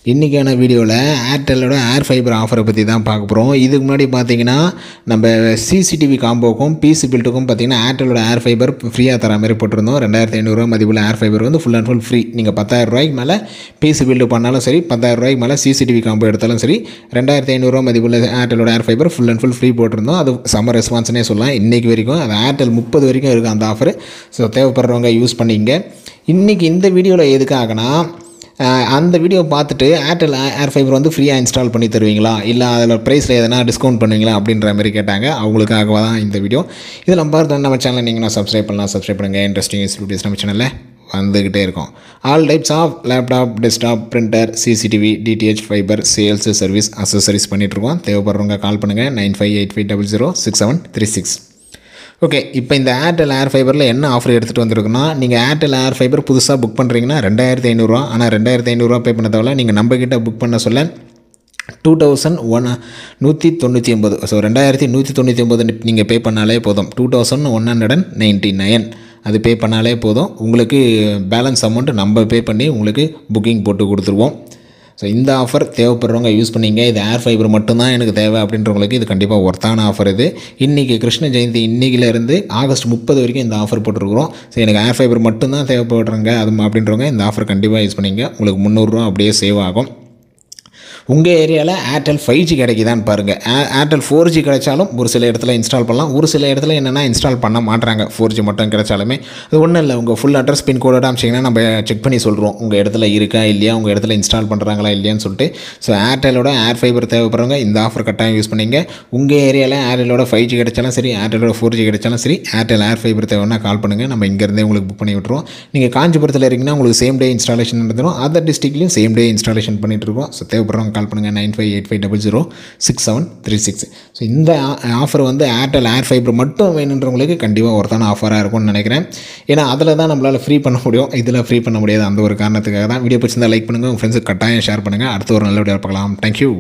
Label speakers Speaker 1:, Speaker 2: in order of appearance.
Speaker 1: இன்றைக்கான வீடியோவில் ஏர்டெல்லோட Air fibre ஆஃபரை பற்றி தான் பார்க்க போகிறோம். இதுக்கு முன்னாடி பார்த்தீங்கன்னா நம்ம சிசிடிவி காம்போக்கும் பிசி பில்ட்டுக்கும் பார்த்தீங்கன்னா ஏர்டெல்லோட ஏர் ஃபைபர் ஃப்ரீயாக தர மாதிரி போட்டிருந்தோம். 2500 மதிப்புள்ள ஏர் ஃபைபர் வந்து ஃபுல் அண்ட் ஃபுல் ஃப்ரீ. நீங்கள் 10,000 மேலே பிசி பில்ட்டு பண்ணாலும் சரி, 10,000 மேலே சிசிடிவி காம்போ எடுத்தாலும் சரி, 2500 மதிப்புள்ள ஏர்டெல்லோட Air Fiber full and full free போட்டிருந்தோம். அது சம்மர் ரெஸ்பான்ஸ்னே சொல்லலாம். இன்றைக்கி வரைக்கும் அது ஏர்டெல் 30 வரைக்கும் இருக்குது அந்த ஆஃபர். ஸோ தேவைப்படுறவங்க யூஸ் பண்ணிங்க. இன்றைக்கி இந்த வீடியோவில் எதுக்காகனா, அந்த வீடியோ பார்த்துட்டு ஏர்டெல் ஏர் ஃபைபர் வந்து ஃப்ரீயாக இன்ஸ்டால் பண்ணி தருவீங்களா, இல்லை அதில் ப்ரைஸில் எதனா டிஸ்கவுண்ட் பண்ணுவீங்களா அப்படின்ற மாதிரி கேட்டாங்க. அவங்களுக்காக தான் இந்த வீடியோ. இதில் நம்ம பார்த்து நம்ம சேனல் நீங்கள் நான் சப்ஸ்கிரைப் பண்ணுங்கள். இன்ட்ரெஸ்டிங் வீடியோஸ் நம்ம சேனலில் வந்துக்கிட்டே இருக்கும். All types of laptop, desktop, printer, CCTV, DTH, fibre, sales, service, accessories பண்ணிகிட்ருக்கோம். தேவைப்படுறவங்க கால் பண்ணுங்கள் 9585006736. ஓகே, இப்போ இந்த ஏர்டெல் ஏர் ஃபைபரில் என்ன ஆஃபர் எடுத்துகிட்டு வந்திருக்குன்னா, நீங்கள் ஏர்டெல் ஏர் ஃபைபர் புதுசாக புக் பண்ணுறீங்கன்னா 2500. ஆனால் 2500 பே பண்ண தேவையில்ல. நீங்கள் நம்மக்கிட்ட புக் பண்ண சொல்ல 2199. ஸோ 2199 நீங்கள் பே பண்ணாலே போதும். 2199 அது பே பண்ணாலே போதும். உங்களுக்கு பேலன்ஸ் அமௌண்ட்டு நம்ம பே பண்ணி உங்களுக்கு புக்கிங் போட்டு கொடுத்துருவோம். ஸோ இந்த ஆஃபர் தேவைப்படுறவங்க யூஸ் பண்ணிங்க. இது ஏர் ஃபைபர் மட்டும்தான் எனக்கு தேவை அப்படின்றவங்களுக்கு இது கண்டிப்பாக ஒர்த்தான ஆஃபர். இது இன்றைக்கி கிருஷ்ண ஜெயந்தி, இன்றைக்கிலேருந்து ஆகஸ்ட் 30 வரைக்கும் இந்த ஆஃபர் போட்டுருக்குறோம். ஸோ எனக்கு ஏர் ஃபைபர் மட்டும்தான் தேவைப்படுறாங்க அப்படின்றவங்க இந்த ஆஃபர் கண்டிப்பாக யூஸ் பண்ணிங்க. உங்களுக்கு 300 அப்படியே சேவ் ஆகும். உங்கள் ஏரியாவில் ஏர்டெல் 5G கிடைக்குதான்னு பாருங்கள். ஏர்டெல் 4G கிடைச்சாலும் ஒரு சில இடத்துல இன்ஸ்டால் பண்ணலாம். ஒரு சில இடத்துல என்னென்னா இன்ஸ்டால் பண்ண மாட்டுறாங்க. 4G மட்டும் கிடைச்சாலுமே அது ஒன்றும் இல்லை. உங்கள் ஃபுல் அட்ரஸ் பின்கோடோட அமிச்சிங்கன்னா நம்ம செக் பண்ணி சொல்கிறோம் உங்கள் இடத்துல இருக்கா இல்லையா, உங்கள் இடத்துல இன்ஸ்டால் பண்ணுறாங்களா இல்லையான்னு சொல்லிட்டு. ஸோ ஏர்டெல்லோட ஏர் ஃபைபர் தேவைப்படுறவங்க இந்த ஆஃபர் கட்டாயம் யூஸ் பண்ணிங்க. உங்கள் ஏரியாவில் ஏர்டெல்லோட 5G கிடைச்சாலும் சரி, ஏர்டெல்லோட 4G கிடைச்சாலும் சரி, ஏர்டெல் ஏர் ஃபைபர் தேவைன்னா கால் பண்ணுங்கள். நம்ம இங்கேருந்தே உங்களுக்கு புக் பண்ணி விட்டுருவோம். நீங்கள் காஞ்சிபுரத்தில் இருக்கீங்கன்னா உங்களுக்கு சேம் டே இன்ஸ்டாலேஷன் நடந்துடும். அதர் டிஸ்ட்ரிக்ட்லையும் சேம் டே இன்ஸ்டாலேஷன் பண்ணிகிட்ருக்கோம். ஸோ தேவைப்படுறவங்க கால் பண்ணுங்கள் 9585006736. ஸோ இந்த ஆஃபர் வந்து ஏர்டெல் ஏர் ஃபைபர் மட்டும் வேணுன்றவங்களுக்கு கண்டிப்பாக ஒருத்தான ஆஃபராக இருக்கும்னு நினைக்கிறேன். ஏன்னா அதில் தான் நம்மளால் ஃப்ரீ பண்ண முடியும், இதில் ஃப்ரீ பண்ண முடியாது. அந்த ஒரு காரணத்துக்காக தான். வீடியோ பிடிச்சிருந்தால் லைக் பண்ணுங்கள், உங்கள் ஃப்ரெண்ட்ஸுக்கு கட்டாயம் ஷேர் பண்ணுங்கள். அடுத்த ஒரு நல்ல வீடியோ பார்க்கலாம். தேங்க்யூ.